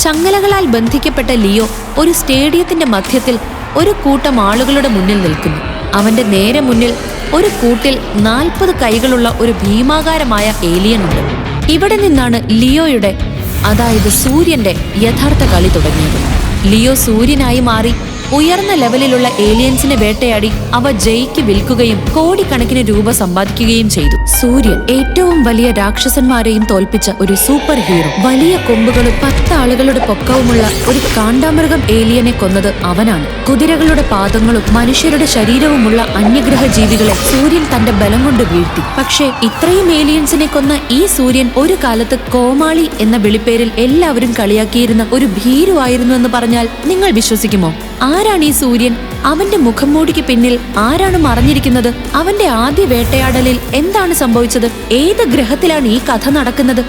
ചങ്ങലകളാൽ ബന്ധിക്കപ്പെട്ട Leo ഒരു സ്റ്റേഡിയത്തിന്റെ മധ്യത്തിൽ ഒരു കൂട്ടം ആളുകളുടെ മുന്നിൽ നിൽക്കുന്നു. അവന്റെ നേരെ മുന്നിൽ ഒരു കൂട്ടിൽ 40 കൈകളുള്ള ഒരു ഭീമാകാരമായ ഏലിയൻ ഉണ്ട്. ഇവിടെ നിന്നാണ് ലിയോയുടെ, അതായത് സൂര്യന്റെ യഥാർത്ഥ കളി തുടങ്ങിയത്. ലിയോ സൂര്യനായി മാറി ഉയർന്ന ലെവലിലുള്ള ഏലിയൻസിനെ വേട്ടയാടി അവ ജയിക്ക് വിൽക്കുകയും കോടിക്കണക്കിന് രൂപ സമ്പാദിക്കുകയും ചെയ്തു. സൂര്യൻ ഏറ്റവും വലിയ രാക്ഷസന്മാരെയും തോൽപ്പിച്ച ഒരു സൂപ്പർ ഹീറോ. വലിയ കൊമ്പുകളും 10 ആളുകളുടെ പൊക്കവുമുള്ള ഒരു കാണ്ടാമൃഗം ഏലിയനെ കൊന്നത് അവനാണ്. കുതിരകളുടെ പാദങ്ങളും മനുഷ്യരുടെ ശരീരവുമുള്ള അന്യഗ്രഹ ജീവികളെ സൂര്യൻ തന്റെ ബലം കൊണ്ട് വീഴ്ത്തി. പക്ഷേ ഇത്രയും ഏലിയൻസിനെ കൊന്ന ഈ സൂര്യൻ ഒരു കാലത്ത് കോമാളി എന്ന വിളിപ്പേരിൽ എല്ലാവരും കളിയാക്കിയിരുന്ന ഒരു ഭീരുവായിരുന്നു എന്ന് പറഞ്ഞാൽ നിങ്ങൾ വിശ്വസിക്കുമോ? ആരാണ് ഈ സൂര്യൻ? അവന്റെ മുഖംമൂടിക്ക് പിന്നിൽ ആരാണ് മറഞ്ഞിരിക്കുന്നത്? അവന്റെ ആദ്യ വേട്ടയാടലിൽ എന്താണ് സംഭവിച്ചത്? ഏത് ഗ്രഹത്തിലാണ് ഈ കഥ നടക്കുന്നത്?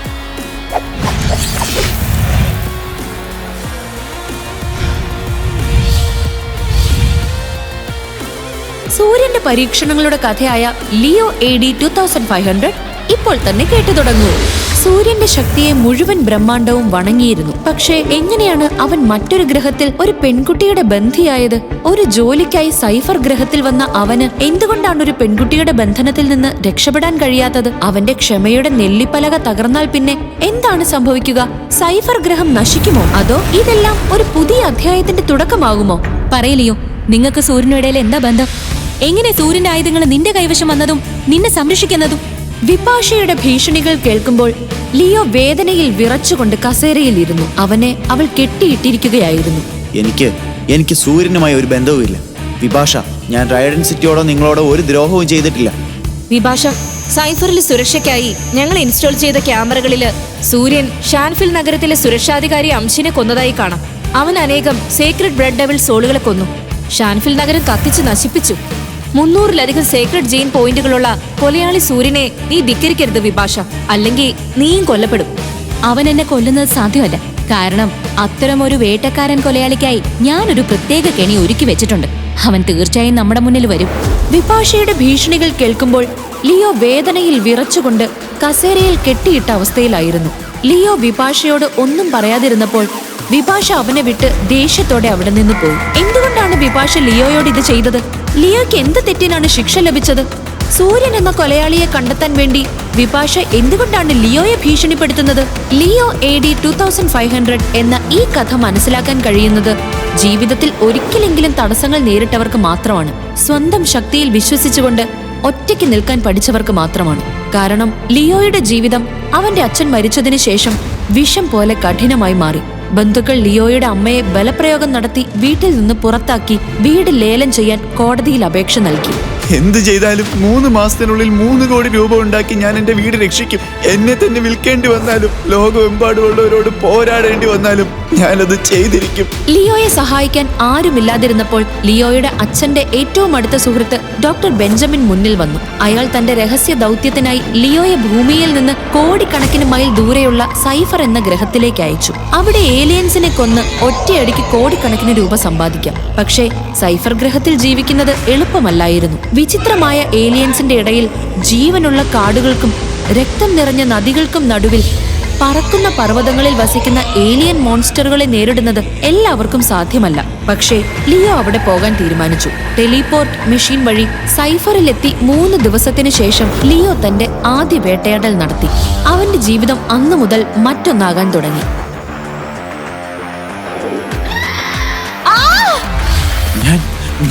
സൂര്യന്റെ പരീക്ഷണങ്ങളുടെ കഥയായ ലിയോ AD 2500 ഇപ്പോൾ തന്നെ കേട്ടു തുടങ്ങൂ. സൂര്യന്റെ ശക്തിയെ മുഴുവൻ ബ്രഹ്മാണ്ടവും വണങ്ങിയിരുന്നു. പക്ഷേ എങ്ങനെയാണ് അവൻ മറ്റൊരു ഗ്രഹത്തിൽ ഒരു പെൺകുട്ടിയുടെ ബന്ധിയായത്? ഒരു ജോലിക്കായി സൈഫർ ഗ്രഹത്തിൽ വന്ന അവന് എന്തുകൊണ്ടാണ് ഒരു പെൺകുട്ടിയുടെ ബന്ധനത്തിൽ നിന്ന് രക്ഷപ്പെടാൻ കഴിയാത്തത്? അവന്റെ ക്ഷമയുടെ നെല്ലിപ്പലക തകർന്നാൽ പിന്നെ എന്താണ് സംഭവിക്കുക? സൈഫർ ഗ്രഹം നശിക്കുമോ? അതോ ഇതെല്ലാം ഒരു പുതിയ അധ്യായത്തിന്റെ തുടക്കമാകുമോ? പറയലിയോ, നിങ്ങൾക്ക് സൂര്യനിടയിൽ എന്താ ബന്ധം? എങ്ങനെ സൂര്യന്റെ ആയുധങ്ങൾ നിന്റെ കൈവശം വന്നതും നിന്നെ സംരക്ഷിക്കുന്നതും? വിപാഷയുടെ ഭീഷണികൾ കേൾക്കുമ്പോൾ ലിയോ വേദനയിൽ വിറച്ചുകൊണ്ട് കസേരയിൽ ഇരുന്നു. അവനെ അവൾ കെട്ടിയിട്ടിരിക്കുകയായിരുന്നു. എനിക്ക് സൂര്യനുമായി ഒരു ബന്ധവുമില്ല വിപാഷ. ഞാൻ റൈഡൻ സിറ്റിയോടോ നിങ്ങളോടോ ഒരു ദ്രോഹവും ചെയ്തിട്ടില്ല. വിപാഷ, സൈഫറിൽ സുരക്ഷയ്ക്കായി ഞങ്ങൾ ഇൻസ്റ്റാൾ ചെയ്ത ക്യാമറകളില് സൂര്യൻ ഷാൻഫിൽ നഗരത്തിലെ സുരക്ഷാധികാരി അംശിനെ കൊന്നതായി കാണാം. അവൻ അനേകം സേക്രഡ് ബ്ലഡ് ഡെവിൾ സോളുകളെ കൊന്നു. ഷാൻഫിൽ നഗരം കത്തിച്ച് നശിപ്പിച്ചു. 300-ലധികം സേക്രഡ് ജെയിൻ പോയിന്റുകളുള്ള കൊലയാളി സൂര്യനെ നീ ധിക്കരിക്കരുത് വിപാഷ, അല്ലെങ്കിൽ നീയും കൊല്ലപ്പെടും. അവൻ എന്നെ കൊല്ലുന്നത് സാധ്യമല്ല. കാരണം അത്തരമൊരു വേട്ടക്കാരൻ കൊലയാളിക്കായി ഞാനൊരു പ്രത്യേക കെണി ഒരുക്കി വെച്ചിട്ടുണ്ട്. അവൻ തീർച്ചയായും നമ്മുടെ മുന്നിൽ വരും. വിപാഷയുടെ ഭീഷണികൾ കേൾക്കുമ്പോൾ ലിയോ വേദനയിൽ വിറച്ചുകൊണ്ട് കസേരയിൽ കെട്ടിയിട്ട അവസ്ഥയിലായിരുന്നു. ലിയോ വിപാഷയോട് ഒന്നും പറയാതിരുന്നപ്പോൾ വിപാഷ അവനെ വിട്ട് ദേഷ്യത്തോടെ അവിടെ നിന്ന് പോയി. എന്തുകൊണ്ടാണ് വിപാഷ ലിയോയോട് ഇത് ചെയ്തത്? ലിയോയ്ക്ക് എന്ത് തെറ്റിനാണ് ശിക്ഷ ലഭിച്ചത്? സൂര്യൻ എന്ന കൊലയാളിയെ കണ്ടെത്താൻ വേണ്ടി വിപാഷ എന്തുകൊണ്ടാണ് ലിയോയെ ഭീഷണിപ്പെടുത്തുന്നത്? ലിയോ AD 2500 എന്ന ഈ കഥ മനസ്സിലാക്കാൻ കഴിയുന്നത് ജീവിതത്തിൽ ഒരിക്കലെങ്കിലും തടസ്സങ്ങൾ നേരിട്ടവർക്ക് മാത്രമാണ്. സ്വന്തം ശക്തിയിൽ വിശ്വസിച്ചുകൊണ്ട് ഒറ്റയ്ക്ക് നിൽക്കാൻ പഠിച്ചവർക്ക് മാത്രമാണ്. കാരണം ലിയോയുടെ ജീവിതം അവന്റെ അച്ഛൻ മരിച്ചതിന് ശേഷം വിഷം പോലെ കഠിനമായി മാറി. ബന്ധുക്കൾ ലിയോയുടെ അമ്മയെ ബലപ്രയോഗം നടത്തി വീട്ടിൽ നിന്ന് പുറത്താക്കി വീട് ലേലം ചെയ്യാൻ കോടതിയിൽ അപേക്ഷ നൽകി. എന്ത് ചെയ്താലും 3 മാസത്തിനുള്ളിൽ 3 കോടി രൂപ ഉണ്ടാക്കി ഞാൻ എന്റെ വീട് രക്ഷിക്കും. എന്നെ തന്നെ വിൽക്കേണ്ടി വന്നാലും ലോകമെമ്പാടുമുള്ളവരോട് പോരാടേണ്ടി വന്നാലും ഞാനത് ചെയ്തിരിക്കും. ലിയോയെ സഹായിക്കാൻ ആരുമില്ലാതിരുന്നപ്പോൾ ലിയോയുടെ അച്ഛന്റെ ഏറ്റവും അടുത്ത സുഹൃത്ത് ഡോക്ടർ ബെഞ്ചമിൻ മുന്നിൽ വന്നു. അയാൾ തന്റെ രഹസ്യ ദൗത്യത്തിനായി ലിയോയെ ഭൂമിയിൽ നിന്ന് കോടിക്കണക്കിന് മൈൽ ദൂരെയുള്ള സൈഫർ എന്ന ഗ്രഹത്തിലേക്ക് അയച്ചു. അവിടെ ഏലിയൻസിനെ കൊന്ന് ഒറ്റയടിക്ക് കോടിക്കണക്കിന് രൂപ സമ്പാദിക്കാം. പക്ഷേ സൈഫർ ഗ്രഹത്തിൽ ജീവിക്കുന്നത് എളുപ്പമല്ലായിരുന്നു. വിചിത്രമായ ഏലിയൻസിന്റെ ഇടയിൽ ജീവനുള്ള കാടുകൾക്കും രക്തം നിറഞ്ഞ നദികൾക്കും നടുവിൽ പറക്കുന്ന പർവ്വതങ്ങളിൽ വസിക്കുന്ന ഏലിയൻ മോൺസ്റ്ററുകളെ നേരിടുന്നത് എല്ലാവർക്കും സാധ്യമല്ല. പക്ഷേ ലിയോ അവിടെ പോകാൻ തീരുമാനിച്ചു. ടെലിപോർട്ട് മെഷീൻ വഴി സൈഫറിലെത്തി 3 ദിവസത്തിന് ശേഷം ലിയോ തന്റെ ആദ്യ വേട്ടയാടൽ നടത്തി. അവന്റെ ജീവിതം അന്നു മുതൽ മറ്റൊന്നാകാൻ തുടങ്ങി.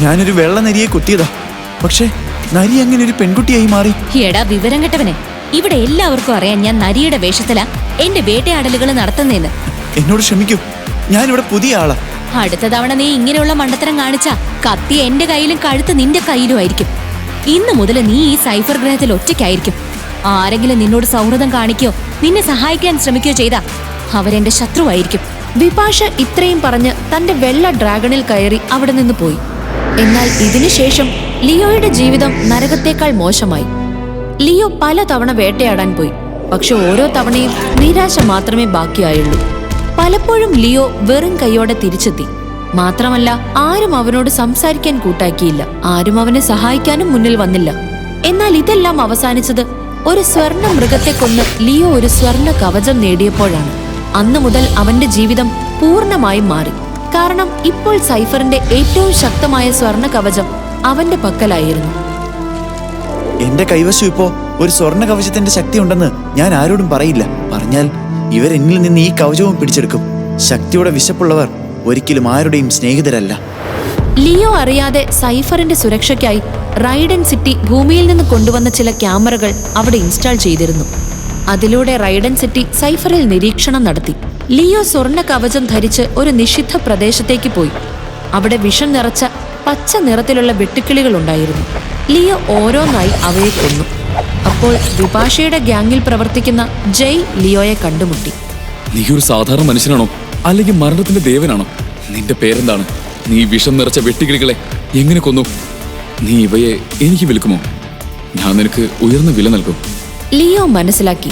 ഞാനൊരു വെള്ള നരിയെ കുത്തിയതാ. പക്ഷേ നരി അങ്ങനെ ഒരു പെൺകുട്ടിയായി മാറി. എടാ വിവരം കെട്ടവനെ, ഇവിടെ എല്ലാവർക്കും അറിയാൻ ഞാൻ നരിയുടെ വേഷത്തിലാ എന്റെ വേട്ടയാടലുകൾ നടത്തുന്നേന്ന്. എന്നോട് ക്ഷമിക്കൂ, ഞാനിവിടെ പുതിയ ആളാ. അടുത്ത തവണ നീ ഇങ്ങനെയുള്ള മണ്ടത്തരം കാണിച്ചാ കത്തി എന്റെ കയ്യിലും കഴുത്ത് നിന്റെ കയ്യിലും ആയിരിക്കും. ഇന്നു മുതൽ നീ ഈ സൈഫർ ഗ്രഹത്തിൽ ഒറ്റയ്ക്കായിരിക്കും. ആരെങ്കിലും നിന്നോട് സൗഹൃദം കാണിക്കോ നിന്നെ സഹായിക്കാൻ ശ്രമിക്കുകയോ ചെയ്താ അവരെന്റെ ശത്രുവായിരിക്കും. വിപാഷ ഇത്രയും പറഞ്ഞ് തന്റെ വെള്ള ഡ്രാഗണിൽ കയറി അവിടെ നിന്ന് പോയി. എന്നാൽ ഇതിനുശേഷം ലിയോയുടെ ജീവിതം നരകത്തേക്കാൾ മോശമായി. ലിയോ പല തവണ വേട്ടയാടാൻ പോയി. പക്ഷെ ഓരോ തവണയും നിരാശ മാത്രമേ ബാക്കിയായുള്ളൂ. പലപ്പോഴും ലിയോ വെറും കൈയോടെ തിരിച്ചെത്തി. മാത്രമല്ല ആരും അവനോട് സംസാരിക്കാൻ കൂട്ടാക്കിയില്ല. ആരും അവനെ സഹായിക്കാനും മുന്നിൽ വന്നില്ല. എന്നാൽ ഇതെല്ലാം അവസാനിച്ചത് ഒരു സ്വർണ്ണ മൃഗത്തെ കൊന്ന് ലിയോ ഒരു സ്വർണ്ണ കവചം നേടിയപ്പോഴാണ്. അന്നു മുതൽ അവന്റെ ജീവിതം പൂർണ്ണമായും മാറി. കാരണം ഇപ്പോൾ സൈഫറിന്റെ ഏറ്റവും ശക്തമായ സ്വർണ്ണ കവചം അവന്റെ പക്കലായിരുന്നു. എന്റെ കൈവശം ഇപ്പോ ഒരു സ്വർണ്ണ കവചത്തിന്റെ ശക്തി ഉണ്ടെന്ന് ഞാൻ ആരോടും പറയില്ല. പറഞ്ഞാൽ ഇവരെന്നിൽ നിന്ന് ഈ കവചവും പിടിച്ചെടുക്കും. ശക്തിയുടെ വിശപ്പുള്ളവർ ഒരിക്കലും ആരുടെയും സ്നേഹിതരല്ല. ലിയോ അറിയാതെ സൈഫറിന്റെ സുരക്ഷയ്ക്കായി റൈഡൻ സിറ്റി ഭൂമിയിൽ നിന്ന് കൊണ്ടുവന്ന ചില ക്യാമറകൾ അവിടെ ഇൻസ്റ്റാൾ ചെയ്തിരുന്നു. അതിലൂടെ റൈഡൻ സിറ്റി സൈഫറിൽ നിരീക്ഷണം നടത്തി. ലിയോ സ്വർണ്ണ കവചം ധരിച്ച് ഒരു നിഷിദ്ധ പ്രദേശത്തേക്ക് പോയി. അവിടെ വിഷം നിറച്ച പച്ച നിറത്തിലുള്ള വെട്ടുക്കിളികൾ ഉണ്ടായിരുന്നു. ലിയോ ഓരോന്നായി അവയെ കൊന്നു. അപ്പോൾ വിപാഷയുടെ ഗ്യാങ്ങിൽ പ്രവർത്തിക്കുന്ന ജയ് ലിയോയെ കണ്ടുമുട്ടി. നീ ഒരു സാധാരണ മനുഷ്യനാണോ, അല്ലെങ്കിൽ മരണത്തിന്റെ ദേവനാണോ? നിന്റെ പേരെന്താണ്? നീ വിഷം നിറച്ച വെട്ടുകിളികളെ എങ്ങനെ കൊന്നു? നീ ഇവയെ എനിക്ക് വിൽക്കുമോ? ഞാൻ നിനക്ക് ഉയർന്ന വില നൽകും. ലിയോ മനസ്സിലാക്കി,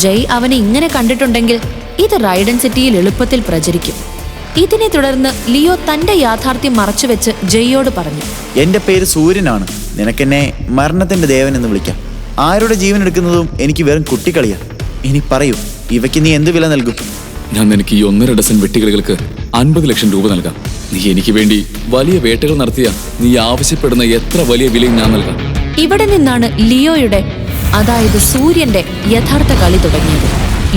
ജയ് അവനെ ഇങ്ങനെ കണ്ടിട്ടുണ്ടെങ്കിൽ ഇത് റൈഡൻ സിറ്റിയിൽ എളുപ്പത്തിൽ പ്രചരിക്കും. ഇതിനെ തുടർന്ന് ലിയോ തന്റെ യാഥാർത്ഥ്യം മറച്ചുവെച്ച് ജയ്യോട് പറഞ്ഞു, എന്റെ പേര് സൂര്യനാണ്. നിനക്കെന്നെ മരണത്തിന്റെ ദേവൻ എന്ന് വിളിക്കാം. ആരുടെ ജീവൻ എടുക്കുന്നതും എനിക്ക് വെറും കുട്ടിക്കളിയാ. ഇനി പറയൂ, ഇവയ്ക്ക് നീ എന്ത് വില നൽകും? ഞാൻ നിനക്ക് ഈ 1.5 ഡസൻ വെട്ടുകിളികൾക്ക് 50 ലക്ഷം രൂപ നൽകാം. നീ എനിക്ക് വേണ്ടി വലിയ വേട്ടകൾ നടത്തിയ നീ ആവശ്യപ്പെടുന്ന എത്ര വലിയ വിലയും ഞാൻ നൽകാം. ഇവിടെ നിന്നാണ് ലിയോയുടെ, അതായത് സൂര്യന്റെ യഥാർത്ഥ കളി തുടങ്ങിയത്.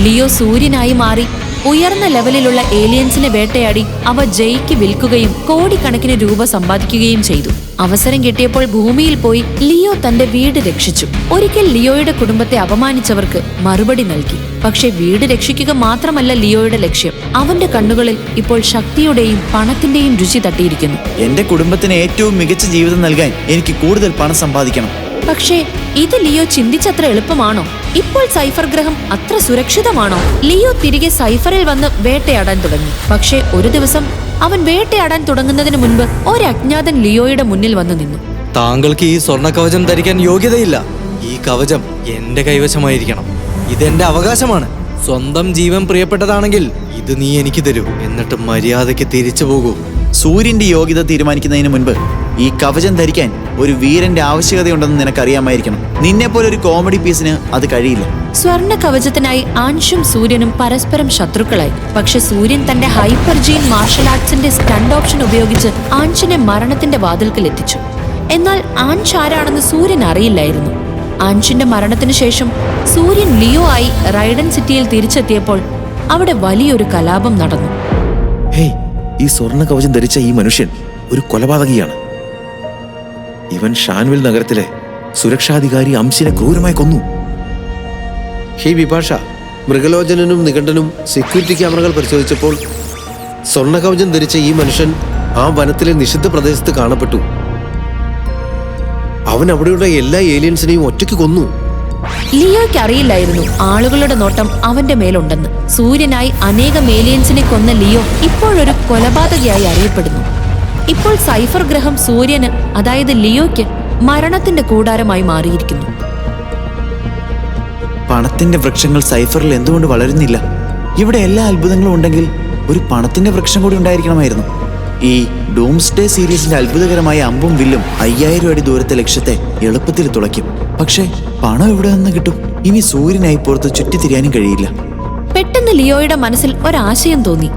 ലിയോ സൂര്യനായി മാറി ഉയർന്ന ലെവലിലുള്ള ഏലിയൻസിനെ വേട്ടയാടി അവ ജയ്ക്ക് വിൽക്കുകയും കോടിക്കണക്കിന് രൂപ സമ്പാദിക്കുകയും ചെയ്തു. അവസരം കിട്ടിയപ്പോൾ ഭൂമിയിൽ പോയി ലിയോ തന്റെ വീട് രക്ഷിച്ചു. ഒരിക്കൽ ലിയോയുടെ കുടുംബത്തെ അപമാനിച്ചവർക്ക് മറുപടി നൽകി. പക്ഷെ വീട് രക്ഷിക്കുക മാത്രമല്ല ലിയോയുടെ ലക്ഷ്യം. അവന്റെ കണ്ണുകളിൽ ഇപ്പോൾ ശക്തിയുടെയും പണത്തിന്റെയും രുചി തട്ടിയിരിക്കുന്നു. എന്റെ കുടുംബത്തിന് ഏറ്റവും മികച്ച ജീവിതം നൽകാൻ എനിക്ക് കൂടുതൽ പണം സമ്പാദിക്കണം. പക്ഷേ ഇത് ലിയോ ചിന്തിച്ചത്ര എളുപ്പമാണോ? ഇപ്പോൾ സൈഫർ ഗ്രഹം അത്ര സുരക്ഷിതമാണോ? ലിയോ തിരികെ സൈഫറിൽ വന്ന് വേട്ടയാടാൻ തുടങ്ങി. പക്ഷേ ഒരു ദിവസം അവൻ വേട്ടയാടാൻ തുടങ്ങുന്നതിന് മുൻപ് ഒരു അജ്ഞാതൻ ലിയോയുടെ മുന്നിൽ വന്നു നിന്നു. താങ്കൾക്ക് ഈ സ്വർണ്ണ കവചം ധരിക്കാൻ യോഗ്യതയില്ല. ഈ കവചം എന്റെ കൈവശമായിരിക്കണം. ഇതെന്റെ അവകാശമാണ്. സ്വന്തം ജീവൻ പ്രിയപ്പെട്ടതാണെങ്കിൽ ഇത് നീ എനിക്ക് തരൂ. എന്നിട്ട് മര്യാദയ്ക്ക് തിരിച്ചു പോകൂ. സൂര്യന്റെ യോഗ്യത തീരുമാനിക്കുന്നതിന് മുൻപ് ഈ കവചം ധരിക്കാൻ ഒരു വീരന്റെ ആവശ്യകതയുണ്ടെന്ന് നിനക്കറിയാമായിരിക്കണം. നിന്നെ പോലെ ഒരു കോമഡി പീസിന് അത് കഴിയില്ല. സ്വർണ്ണ കവചത്തിനായി ആൻഷും സൂര്യനും പരസ്പരം ശത്രുക്കളായി. പക്ഷെ സൂര്യൻ തന്റെ ഹൈപ്പർജീൻ മാർഷൽ ആർട്സിന്റെ സ്റ്റണ്ട് ഓപ്ഷൻ ഉപയോഗിച്ച് ആൻഷിനെ മരണത്തിന്റെ വാതിൽക്കൽ എത്തിച്ചു. എന്നാൽ ആൻഷ് ആരാണെന്ന് സൂര്യൻ അറിയില്ലായിരുന്നു. ആൻഷിന്റെ മരണത്തിനു ശേഷം സൂര്യൻ ലിയോ ആയി റൈഡൻ സിറ്റിയിൽ തിരിച്ചെത്തിയപ്പോൾ അവിടെ വലിയൊരു കലാപം നടന്നു. ഹേയ്, ഈ സ്വർണ്ണ കവചം ധരിച്ച ഈ മനുഷ്യൻ ഒരു കൊലപാതകിയാണ്. ഇവൻ ഷാൻവിൽ നഗരത്തിലെ സുരക്ഷാധികാരി അംശിനെ ക്രൂരമായി കൊന്നു. ഹേ വിപാഷ, മൃഗലോചനനും നിഘണ്ടനും സെക്യൂരിറ്റി ക്യാമറകൾ പരിശോധിച്ചപ്പോൾ സ്വർണ്ണ കവചം ധരിച്ച ഈ മനുഷ്യൻ ആ വനത്തിലെ നിഷിദ്ധ പ്രദേശത്ത് കാണപ്പെട്ടു. അവൻ അവിടെയുള്ള എല്ലാ ഏലിയൻസിനെയും ഒറ്റയ്ക്ക് കൊന്നു. ലിയോയ്ക്ക് അറിയില്ലായിരുന്നു ആളുകളുടെ നോട്ടം അവന്റെ മേലുണ്ടെന്ന്. സൂര്യനായി അനേകം ഏലിയൻസിനെ കൊന്ന ലിയോ ഇപ്പോഴൊരു കൊലപാതകയായി അറിയപ്പെടുന്നു. ഇപ്പോൾ സൈഫർ ഗ്രഹം സൂര്യന്, അതായത് ലിയോയ്ക്ക് മരണത്തിന്റെ കൂടാരമായി മാറിയിരിക്കുന്നു. പണത്തിന്റെ വൃക്ഷങ്ങൾ സൈഫറിൽ എന്തുകൊണ്ട് വളരുന്നില്ല? ഇവിടെ എല്ലാ അത്ഭുതങ്ങളും ഉണ്ടെങ്കിൽ ഒരു പണത്തിന്റെ വൃക്ഷം കൂടി ഉണ്ടായിരിക്കണമായിരുന്നു. ഈ ഡൂംസ്ഡേ സീരീസിന്റെ അത്ഭുതകരമായ അമ്പും വില്ലും 5000 അടി ദൂരത്തെ ലക്ഷ്യത്തെ എളുപ്പത്തിൽ തുളയ്ക്കും. പക്ഷേ പണം എവിടെ നിന്ന് കിട്ടും? ഇനി സൂര്യനായി പുറത്ത് ചുറ്റിത്തിരിയാനും കഴിയില്ല. പെട്ടെന്ന് ലിയോയുടെ മനസ്സിൽ ഒരാശയം തോന്നി.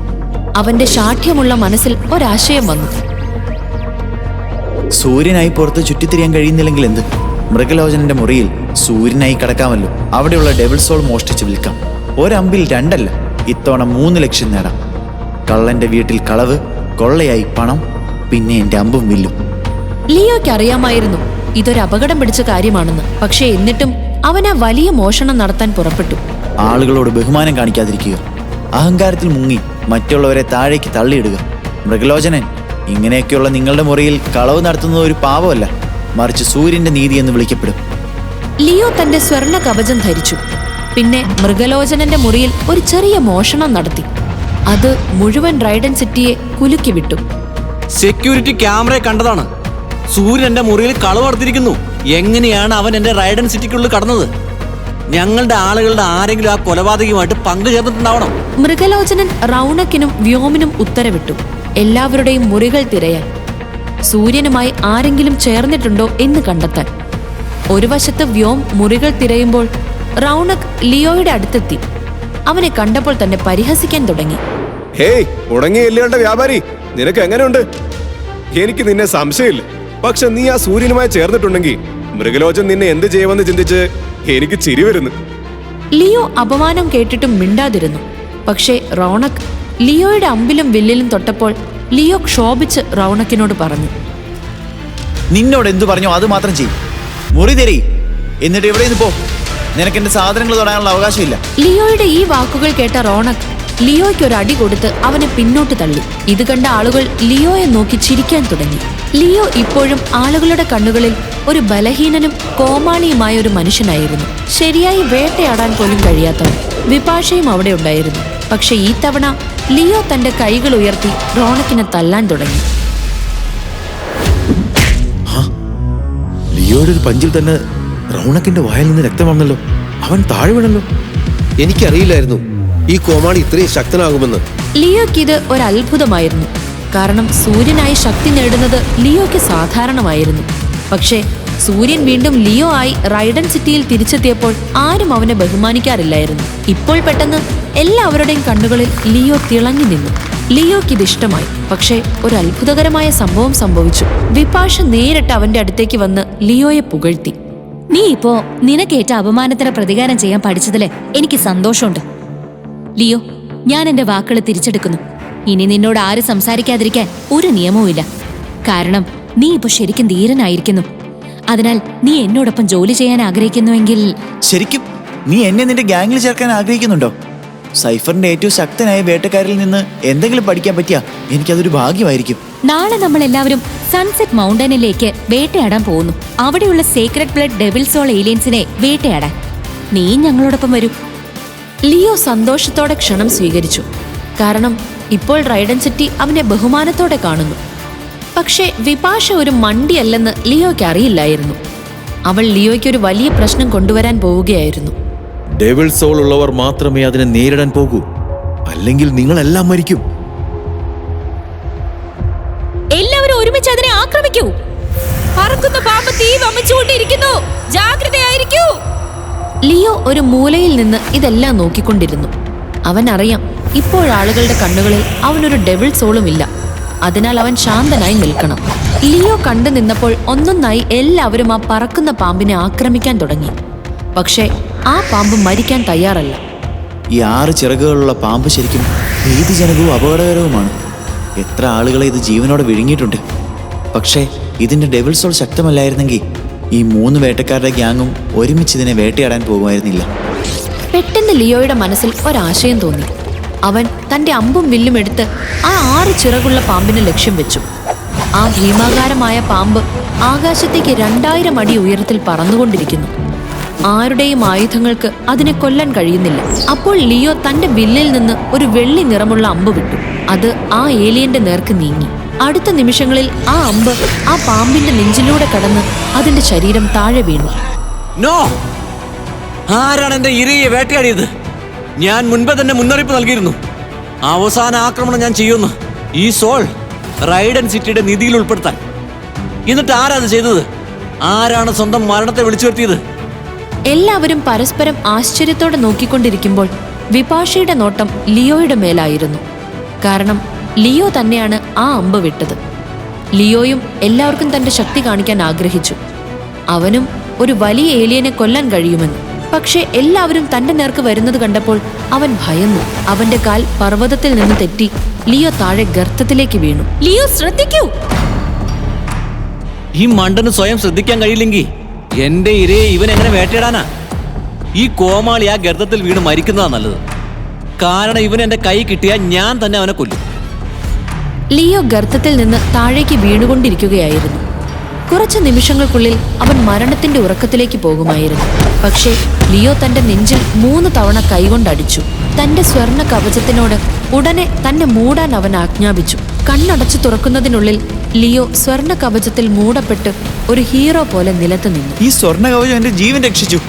അവന്റെ ശാഠ്യമുള്ള മനസ്സിൽ ഒരാശയം വന്നു. സൂര്യനായി പുറത്ത് ചുറ്റിത്തിരിയാൻ കഴിയുന്നില്ലെങ്കിൽ എന്ത്? മൃഗലോചനന്റെ മുറിയിൽ സൂര്യനായി കിടക്കാമല്ലോ. അവിടെയുള്ള ഡെവിൾ സോൾ മോഷ്ടിച്ച് വിൽക്കാം. ഒരമ്പിൽ 2 അല്ല, ഇത്തവണ 3 ലക്ഷം നേടാം. കള്ളന്റെ വീട്ടിൽ കളവ്, കൊള്ളയായി പണം, പിന്നെ എന്റെ അമ്പും വില്ലും. ലിയോയ്ക്ക് അറിയാമായിരുന്നു ഇതൊരു അപകടം പിടിച്ച കാര്യമാണെന്ന്. പക്ഷേ എന്നിട്ടും അവൻ ആ വലിയ മോഷണം നടത്താൻ പുറപ്പെട്ടു. ആളുകളോട് ബഹുമാനം കാണിക്കാതിരിക്കുക, അഹങ്കാരത്തിൽ മുങ്ങി മറ്റുള്ളവരെ താഴേക്ക് തള്ളിയിടുക. മൃഗലോചനൻ, ഇങ്ങനെയൊക്കെയുള്ള നിങ്ങളുടെ മുറിയിൽ കളവ് നടത്തുന്നത് ഒരു പാപമല്ല, മറിച്ച് സൂര്യന്റെ നീതി എന്ന് വിളിക്കപ്പെടും. ലിയോ തന്റെ സ്വർണ്ണ കവചം ധരിച്ചു. പിന്നെ മൃഗലോചനന്റെ മുറിയിൽ ഒരു ചെറിയ മോഷണം നടത്തി. അത് മുഴുവൻ റൈഡൻ സിറ്റിയെ കുലുക്കി വിട്ടു. സെക്യൂരിറ്റി ക്യാമറയെ കണ്ടതാണ്. സൂര്യൻ എന്റെ മുറിയിൽ കളവ് നടത്തിയിരിക്കുന്നു. എങ്ങനെയാണ് അവൻ എന്റെ റൈഡൻ സിറ്റിക്കുള്ളിൽ കടന്നത്? ഞങ്ങളുടെ ആളുകളുടെ ആരെങ്കിലും ആ കൊലപാതകയുമായിട്ട് പങ്കുചേർന്നിട്ടുണ്ടാവണം. മൃഗലോചനൻ റൗണക്കിനും വ്യോമിനും ഉത്തരവിട്ടു എല്ലാവരുടെയും മുറികൾ തിരയാൻ, സൂര്യനുമായി ആരെങ്കിലും ചേർന്നിട്ടുണ്ടോ എന്ന് കണ്ടെത്താൻ. ഒരു വശത്ത് വ്യോം മുറികൾ തിരയുമ്പോൾ റൗണക് ലിയോയുടെ അടുത്തെത്തി. അവനെ കണ്ടപ്പോൾ തന്നെ പരിഹസിക്കാൻ തുടങ്ങി. ഹേയ്, ഉണങ്ങിയ എല്ലുകളുടെ വ്യാപാരി, നിനക്ക് എങ്ങനെയുണ്ട്? എനിക്ക് നിന്നെ സംശയമില്ല. പക്ഷെ നീ ആ സൂര്യനുമായി ചേർന്നിട്ടുണ്ടെങ്കിൽ മൃഗലോചൻ നിന്നെ എന്ത് ചെയ്യുമെന്ന് ചിന്തിച്ച് എനിക്ക് ചിരി വരുന്നു. ലിയോ അപമാനം കേട്ടിട്ടും മിണ്ടാതിരുന്നു. പക്ഷേ റൗണക് ലിയോയുടെ അമ്പിലും വില്ലിലും തൊട്ടപ്പോൾ ലിയോ ക്ഷോഭിച്ച് റൗണക്കിനോട് പറഞ്ഞു, നിന്നോട് എന്തു പറഞ്ഞോ അത് മാത്രം ചെയ്യും. മുറി തരി, എന്നിട്ട് ഇവിടെ നിന്ന് പോ. നിനക്ക് എന്റെ സാധനങ്ങൾ തൊടാനുള്ള അവകാശമില്ല. ലിയോയുടെ ഈ വാക്കുകൾ കേട്ട റോണക് ലിയോയ്ക്ക് ഒരു അടി കൊടുത്ത് അവനെ പിന്നോട്ട് തള്ളി. ഇത് കണ്ട ആളുകൾ ലിയോയെ നോക്കി ചിരിക്കാൻ തുടങ്ങി. ലിയോ ഇപ്പോഴും ആളുകളുടെ കണ്ണുകളിൽ ഒരു ബലഹീനനും കോമാളിയുമായ ഒരു മനുഷ്യനായിരുന്നു. ശരിയായി വേട്ടയാടാൻ പോലും കഴിയാത്തവൻ. വിപാഷയും അവിടെ ഉണ്ടായിരുന്നു. പക്ഷെ ഈ തവണ ലിയോ തന്റെ കൈകൾ ഉയർത്തി റോണക്കിനെ തല്ലാൻ തുടങ്ങി. ലിയോയുടെ ഒരു പഞ്ചിൽ തന്നെ റൗണക്കിന്റെ വായിൽ നിന്ന് രക്തം വന്നല്ലോ. അവൻ താഴെ വീണല്ലോ. എനിക്കറിയില്ലായിരുന്നു ഈ കോമാളി ഇത്രയും ശക്തനാകുമെന്ന്. ലിയോയ്ക്ക് ഇത് ഒരു അത്ഭുതമായിരുന്നു. കാരണം സൂര്യനായി ശക്തി നേടുന്നത് ലിയോയ്ക്ക് സാധാരണമായിരുന്നു. പക്ഷേ സൂര്യൻ വീണ്ടും ലിയോ ആയി റൈഡൻ സിറ്റിയിൽ തിരിച്ചെത്തിയപ്പോൾ ആരും അവനെ ബഹുമാനിക്കാറില്ലായിരുന്നു. ഇപ്പോൾ പെട്ടെന്ന് എല്ലാവരുടെയും കണ്ണുകളിൽ ലിയോ തിളങ്ങി നിന്നു. ലിയോയ്ക്ക് ഇത് ഇഷ്ടമായി. പക്ഷേ ഒരു അത്ഭുതകരമായ സംഭവം സംഭവിച്ചു. വിപാഷ നേരിട്ട് അവന്റെ അടുത്തേക്ക് വന്ന് ലിയോയെ പുകഴ്ത്തി. നീ ഇപ്പോ നിനക്കേറ്റ അപമാനത്തിന് പ്രതികാരം ചെയ്യാൻ പഠിച്ചതില് എനിക്ക് സന്തോഷമുണ്ട് ലിയോ. ഞാൻ എന്റെ വാക്കുകൾ തിരിച്ചെടുക്കുന്നു. ഇനി നിന്നോട് ആരും സംസാരിക്കാതിരിക്കാൻ ഒരു നിയമവുമില്ല. കാരണം നീ ഇപ്പൊ ശരിക്കും ധീരനായിരിക്കുന്നു. അതിനാൽ നീ എന്നോടൊപ്പം ജോലി ചെയ്യാൻ ആഗ്രഹിക്കുന്നുവെങ്കിൽ... ശരിക്കും നീ എന്നെ നിന്റെ ഗ്യാങ്ങിൽ ചേർക്കാൻ ആഗ്രഹിക്കുന്നുണ്ടോ? സൈഫറിന്റെ ഏറ്റവും ശക്തനായ വേട്ടക്കാരിൽ നിന്ന് എന്തെങ്കിലും പഠിക്കാൻ പറ്റിയാ എനിക്കതൊരു ഭാഗ്യമായിരിക്കും. നാളെ നമ്മൾ എല്ലാവരും സൺസെറ്റ് മൗണ്ടനിലേക്ക് വേട്ടയാടാൻ പോകുന്നു. അവിടെയുള്ള സീക്രട്ട് ബ്ലഡ് ഡെവിൾ സോൾ ഏലിയൻസിനെ വേട്ടയാടാൻ നീ ഞങ്ങളോടൊപ്പം വരൂ. ലിയോ സന്തോഷത്തോടെ ക്ഷണം സ്വീകരിച്ചു. കാരണം ഇപ്പോൾ റൈഡൻ സിറ്റി അവനെ ബഹുമാനത്തോടെ കാണുന്നു. പക്ഷേ വിപാഷ ഒരു മണ്ടിയല്ലെന്ന് ലിയോയ്ക്ക് അറിയില്ലായിരുന്നു. അവൾ ലിയോയ്ക്ക് ഒരു വലിയ പ്രശ്നം കൊണ്ടുവരാൻ പോവുകയായിരുന്നു. ഡെവിൾ സോൾ ഉള്ളവർ മാത്രമേ അതിനെ നേരിടാൻ പോകൂ, അല്ലെങ്കിൽ നിങ്ങളെല്ലാം മരിക്കും. എല്ലാവരും ഒരുമിച്ച് അതിനെ ആക്രമിക്കൂ. പറക്കുന്ന പാമ്പ് തീ വമിച്ചുകൊണ്ടിരിക്കുന്നു. ജാഗ്രതയായിരിക്കൂ. ലിയോ ഒരു മൂലയിൽ നിന്ന് ഇതെല്ലാം നോക്കിക്കൊണ്ടിരുന്നു. അവനറിയാം ഇപ്പോൾ ആളുകളുടെ കണ്ണുകളിൽ അവനൊരു ഡെവിൾ സോളുമില്ല. അതിനാൽ അവൻ ശാന്തനായി നിൽക്കണം. ലിയോ കണ്ടു നിന്നപ്പോൾ ഒന്നൊന്നായി എല്ലാവരും ആ പറക്കുന്ന പാമ്പിനെ ആക്രമിക്കാൻ തുടങ്ങി. പക്ഷേ ആ പാമ്പ് മരിക്കാൻ തയ്യാറല്ല. ഈ 6 ചിറകുകളുള്ള പാമ്പ് ശരിക്കും ഭീതിജനകവും അപകടകരവുമാണ്. എത്ര ആളുകളെ ഇത് ജീവനോടെ വിഴുങ്ങിയിട്ടുണ്ട്. പക്ഷേ ഇതിന്റെ ഡെവിൾ സോൾ ശക്തമല്ലായിരുന്നെങ്കിൽ ഈ 3 വേട്ടക്കാരുടെ ഗ്യാങ്ങും ഒരുമിച്ച് ഇതിനെ വേട്ടയാടാൻ പോകുമായിരുന്നില്ല. പെട്ടെന്ന് ലിയോയുടെ മനസ്സിൽ ഒരാശയം തോന്നി. അവൻ തന്റെ അമ്പും വില്ലും എടുത്ത് ആ 6 ചിറകുള്ള പാമ്പിനെ ലക്ഷ്യം വെച്ചു. ആ ഭീമാകാരമായ പാമ്പ് ആകാശത്തേക്ക് 2000 അടി ഉയരത്തിൽ പറന്നുകൊണ്ടിരിക്കുന്നു. ആരുടെയും ആയുധങ്ങൾക്ക് അതിനെ കൊല്ലാൻ കഴിയുന്നില്ല. അപ്പോൾ ലിയോ തന്റെ വില്ലിൽ നിന്ന് ഒരു വെള്ളി നിറമുള്ള അമ്പ് വിട്ടു. അത് ആ ഏലിയന്റെ നേർക്ക് നീങ്ങി. അടുത്ത നിമിഷങ്ങളിൽ ആ അമ്പ് ആ പാമ്പിന്റെ നെഞ്ചിലൂടെ കടന്ന് അതിന്റെ ശരീരം താഴെ വീണു. നോ! ആരാണ് എന്റെ ഇരയെ വേട്ടയാടിയത്? ഞാൻ മുൻപേ തന്നെ മുന്നറിയിപ്പ് നൽകിയിരുന്നു. അവസാന ആക്രമണം ഞാൻ ചെയ്യുന്നു ഈ സോൾ റൈഡൻ സിറ്റിയുടെ നിധിയിൽ ഉൾപ്പെടുത്താൻ. എന്നിട്ട് ആരാ അത് ചെയ്തത്? ആരാണ് സ്വന്തം മരണത്തെ വിളിച്ചു വരുത്തിയത്? എല്ലാവരും പരസ്പരം ആശ്ചര്യത്തോടെ നോക്കിക്കൊണ്ടിരിക്കുമ്പോൾ വിപാഷയുടെ നോട്ടം ലിയോയുടെ മേലായിരുന്നു. കാരണം ലിയോ തന്നെയാണ് ആ അമ്പ് വിട്ടത്. ലിയോയും എല്ലാവർക്കും തന്റെ ശക്തി കാണിക്കാൻ ആഗ്രഹിച്ചു. അവനും ഒരു വലിയ ഏലിയനെ കൊല്ലാൻ കഴിയുമെന്ന്. പക്ഷേ എല്ലാവരും തന്റെ നേർക്ക് വരുന്നത് കണ്ടപ്പോൾ അവൻ ഭയന്നു. അവന്റെ കാൽ പർവ്വതത്തിൽ നിന്ന് തെറ്റി ലിയോ താഴെ ഗർത്തത്തിലേക്ക് വീണു. ലിയോ ശ്രദ്ധിക്കൂ. ഈ മണ്ടന് സ്വയം ശ്രദ്ധിക്കാൻ കഴിയില്ലെങ്കിൽ എന്റെ ഇരയെ ഇവൻ എങ്ങനെ വേട്ടയിടാനാ? ഈ കോമാളി ആ ഗർത്തത്തിൽ വീണ് മരിക്കുന്നതാ നല്ലത്. കാരണം ഇവൻ എന്റെ കൈ കിട്ടിയാൽ ഞാൻ തന്നെ അവനെ കൊല്ലും. ലിയോ ഗർത്തത്തിൽ നിന്ന് താഴേക്ക് വീണുകൊണ്ടിരിക്കുകയായിരുന്നു. കുറച്ച് നിമിഷങ്ങൾക്കുള്ളിൽ അവൻ മരണത്തിന്റെ ഉറക്കത്തിലേക്ക് പോകുമായിരുന്നു. പക്ഷേ ലിയോ തന്റെ നെഞ്ചിൽ 3 തവണ കൈകൊണ്ടടിച്ചു. തന്റെ സ്വർണ്ണ കവചത്തിനോട് ഉടനെ തന്നെ മൂടാൻ അവൻ ആജ്ഞാപിച്ചു. കണ്ണടച്ചു തുറക്കുന്നതിനുള്ളിൽ ലിയോ സ്വർണ്ണ കവചത്തിൽ മൂടപ്പെട്ട് ഒരു ഹീറോ പോലെ നിലത്ത് നിന്നു. ഈ സ്വർണ്ണ കവചം എന്റെ ജീവൻ രക്ഷിച്ചു.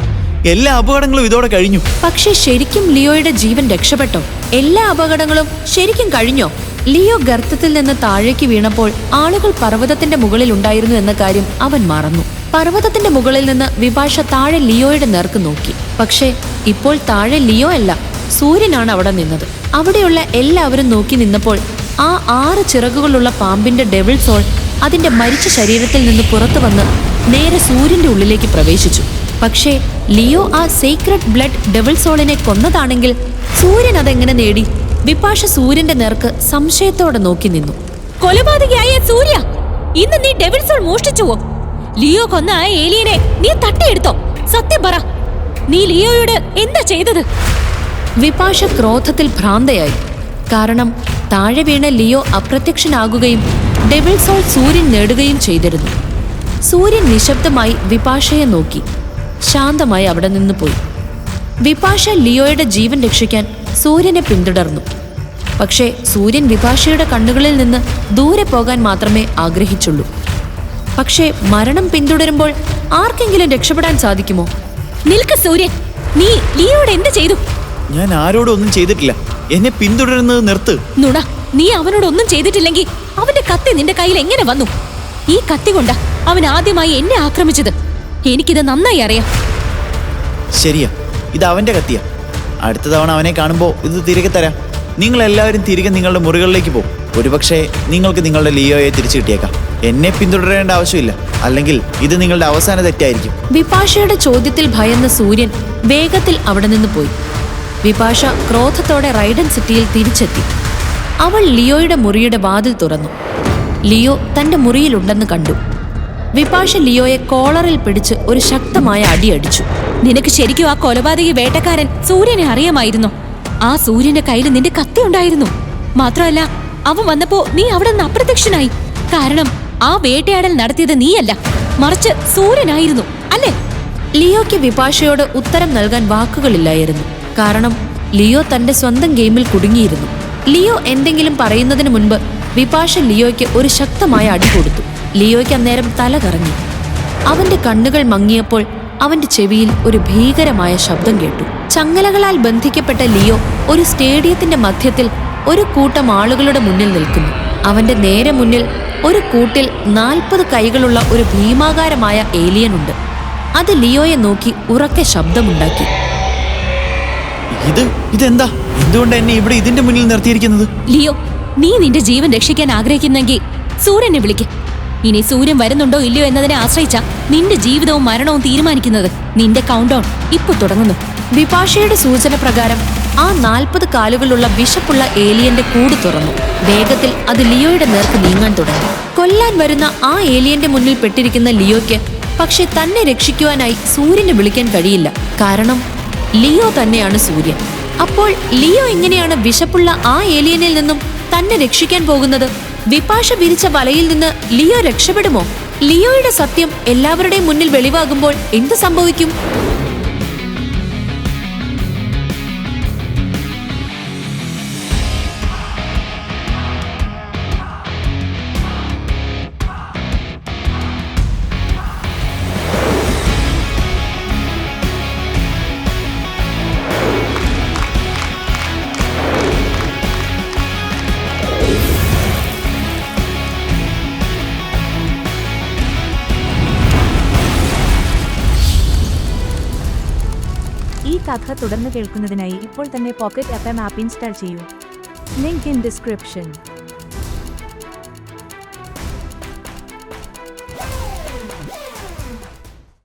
എല്ലാ അപകടങ്ങളും ഇതോടെ കഴിഞ്ഞു. പക്ഷേ ശരിക്കും ലിയോയുടെ ജീവൻ രക്ഷപ്പെട്ടോ? എല്ലാ അപകടങ്ങളും ശരിക്കും കഴിഞ്ഞോ? ലിയോ ഗർത്തത്തിൽ നിന്ന് താഴേക്ക് വീണപ്പോൾ ആളുകൾ പർവ്വതത്തിന്റെ മുകളിൽ ഉണ്ടായിരുന്നു എന്ന കാര്യം അവൻ മറന്നു. പർവ്വതത്തിന്റെ മുകളിൽ നിന്ന് വിപാഷ താഴെ ലിയോയുടെ നേർക്ക് നോക്കി. പക്ഷേ ഇപ്പോൾ താഴെ ലിയോ അല്ല, സൂര്യനാണ് അവിടെ നിന്നത്. അവിടെയുള്ള എല്ലാവരും നോക്കി നിന്നപ്പോൾ ആ 6 ചിറകുകളുള്ള പാമ്പിന്റെ ഡെവിൾ സോൾ അതിന്റെ മരിച്ച ശരീരത്തിൽ നിന്ന് പുറത്തു വന്ന് നേരെ സൂര്യന്റെ ഉള്ളിലേക്ക് പ്രവേശിച്ചു. പക്ഷേ ലിയോ ആ സീക്രട്ട് ബ്ലഡ് ഡെവിൾ സോളിനെ കൊന്നതാണെങ്കിൽ സൂര്യൻ അതെങ്ങനെ നേടി? വിപാഷ സൂര്യന്റെ നേർക്ക് സംശയത്തോടെ നോക്കി നിന്നു. കൊലപാതകയായ സൂര്യ, ഇന്ന് നീ ഡെവിൾ സോൾ മോഷ്ടിച്ചുവോ? ലിയോ കൊന്ന ആ ഏലിയനെ നീ തട്ടിയെടുത്തോ? സത്യം പറ, നീ ലിയോയോട് എന്താ ചെയ്തത്? വിപാഷ ക്രോധത്തിൽ ഭ്രാന്തയായി. കാരണം താഴെ വീണ ലിയോ അപ്രത്യക്ഷനാകുകയും ഡെവിൾ സോൾ സൂര്യൻ നേടുകയും ചെയ്തിരുന്നു. സൂര്യൻ നിശബ്ദമായി വിപാഷയെ നോക്കി ശാന്തമായി അവിടെ നിന്ന് പോയി. വിപാഷ ലിയോയുടെ ജീവൻ രക്ഷിക്കാൻ സൂര്യനെ പിന്തുടർന്നു. പക്ഷേ സൂര്യൻ വിപാഷയുടെ കണ്ണുകളിൽ നിന്ന് ദൂരെ പോകാൻ മാത്രമേ ആഗ്രഹിച്ചുള്ളൂ. പക്ഷേ മരണം പിന്തുടരുമ്പോൾ ആർക്കെങ്കിലും രക്ഷപ്പെടാൻ സാധിക്കുമോ? നിൽക്ക് സൂര്യൻ, നീ ലിയോയോട് എന്ത് ചെയ്തു? ഞാൻ ആരോടും ഒന്നും ചെയ്തിട്ടില്ല. എന്നെ പിന്തുടരുന്നത് നിർത്ത്. നുണ, നീ അവനോട് ഒന്നും ചെയ്തിട്ടില്ലെങ്കിൽ അവന്റെ കത്തി നിന്റെ കയ്യിൽ എങ്ങനെ വന്നു? ഈ കത്തി കൊണ്ടാ അവൻ ആദ്യമായി എന്നെ ആക്രമിച്ചത്. എനിക്കിത് നന്നായി അറിയാം. ശരിയാ, ഇത് അവന്റെ കത്തിയാ. അടുത്ത തവണ അവനെ കാണുമ്പോൾ ഇത് തിരികെ തരാം. നിങ്ങൾ എല്ലാവരും തിരികെ നിങ്ങളുടെ മുറികളിലേക്ക് പോകും. ഒരുപക്ഷെ നിങ്ങൾക്ക് നിങ്ങളുടെ ലിയോയെ തിരിച്ചു കിട്ടിയേക്കാം. എന്നെ പിന്തുടരേണ്ട ആവശ്യമില്ല, അല്ലെങ്കിൽ ഇത് നിങ്ങളുടെ അവസാന തെറ്റായിരിക്കും. വിപാഷയുടെ ചോദ്യത്തിൽ ഭയന്ന സൂര്യൻ വേഗത്തിൽ അവിടെ നിന്ന് പോയി. വിപാഷ ക്രോധത്തോടെ റൈഡൻ സിറ്റിയിൽ തിരിച്ചെത്തി. അവൾ ലിയോയുടെ മുറിയുടെ വാതിൽ തുറന്നു. ലിയോ തന്റെ മുറിയിലുണ്ടെന്ന് കണ്ടു. വിപാഷ ലിയോയെ കോളറിൽ പിടിച്ച് ഒരു ശക്തമായ അടിയടിച്ചു. നിനക്ക് ശരിക്കും ആ കൊലപാതകി വേട്ടക്കാരൻ സൂര്യനെ അറിയാമായിരുന്നോ? ആ സൂര്യന്റെ കയ്യിൽ നിന്റെ കത്തി ഉണ്ടായിരുന്നു. മാത്രമല്ല, അവൻ വന്നപ്പോ നീ അവിടെ നിന്ന് അപ്രത്യക്ഷനായി. കാരണം ആ വേട്ടയാടൽ നടത്തിയത് നീയല്ല, മറിച്ച് സൂര്യനായിരുന്നു, അല്ലേ? ലിയോയ്ക്ക് വിപാഷയോട് ഉത്തരം നൽകാൻ വാക്കുകളില്ലായിരുന്നു. കാരണം ലിയോ തന്റെ സ്വന്തം ഗെയിമിൽ കുടുങ്ങിയിരുന്നു. ലിയോ എന്തെങ്കിലും പറയുന്നതിന് മുൻപ് വിപാഷ ലിയോയ്ക്ക് ഒരു ശക്തമായ അടി കൊടുത്തു. ലിയോയ്ക്ക് അന്നേരം തല കറങ്ങി. അവന്റെ കണ്ണുകൾ മങ്ങിയപ്പോൾ അവന്റെ ചെവിയിൽ ഒരു ഭീകരമായ ശബ്ദം കേട്ടു. ചങ്ങലകളാൽ ബന്ധിക്കപ്പെട്ട ലിയോ ഒരു സ്റ്റേഡിയത്തിന്റെ മധ്യത്തിൽ ഒരു കൂട്ടം ആളുകളുടെ മുന്നിൽ നിൽക്കുന്നു. അവന്റെ നേരെ മുന്നിൽ ഒരു കൂട്ടിൽ 40 കൈകളുള്ള ഒരു ഭീമാകാരമായ ഏലിയനുണ്ട്. അത് ലിയോയെ നോക്കി ഉറക്കെ ശബ്ദമുണ്ടാക്കി. ഇതെന്താ? എന്തുകൊണ്ട് എന്നെ ഇവിടെ ഇതിന്റെ മുന്നിൽ നിർത്തിയിരിക്കുന്നത്? ലിയോ, നീ നിന്റെ ജീവൻ രക്ഷിക്കാൻ ആഗ്രഹിക്കുന്നെങ്കിൽ സൂര്യനെ വിളിക്ക്. ഇനി സൂര്യൻ വരുന്നുണ്ടോ ഇല്ലയോ എന്നതിനെ ആശ്രയിച്ച നിന്റെ ജീവിതവും മരണവും തീരുമാനിക്കുന്നത്. നിന്റെ കൗണ്ട് ഡൗൺ ഇപ്പൊ തുടങ്ങുന്നു. വിപാഷയുടെ സൂചന പ്രകാരം ആ 40 കാലുകളുള്ള വിശപ്പുള്ള ഏലിയന്റെ കൂട് തുറന്നു. വേഗത്തിൽ അത് ലിയോയുടെ നേർക്ക് നീങ്ങാൻ തുടങ്ങി. കൊല്ലാൻ വരുന്ന ആ ഏലിയന്റെ മുന്നിൽ പെട്ടിരിക്കുന്ന ലിയോയ്ക്ക് പക്ഷെ തന്നെ രക്ഷിക്കുവാനായി സൂര്യനെ വിളിക്കാൻ കഴിയില്ല. കാരണം ലിയോ തന്നെയാണ് സൂര്യൻ. അപ്പോൾ ലിയോ എങ്ങനെയാണ് വിശപ്പുള്ള ആ ഏലിയനിൽ നിന്നും തന്നെ രക്ഷിക്കാൻ പോകുന്നത്? വിപാഷ വിരിച്ച വലയിൽ നിന്ന് ലിയോ രക്ഷപ്പെടുമോ? ലിയോയുടെ സത്യം എല്ലാവരുടെയും മുന്നിൽ വെളിവാകുമ്പോൾ എന്ത് സംഭവിക്കും? ഈ കഥ തുടർന്ന് കേൾക്കുന്നതിനായി ഇപ്പോൾ തന്നെ പോക്കറ്റ് FM ആപ്പ് ഇൻസ്റ്റാൾ ചെയ്യൂ. Link in description.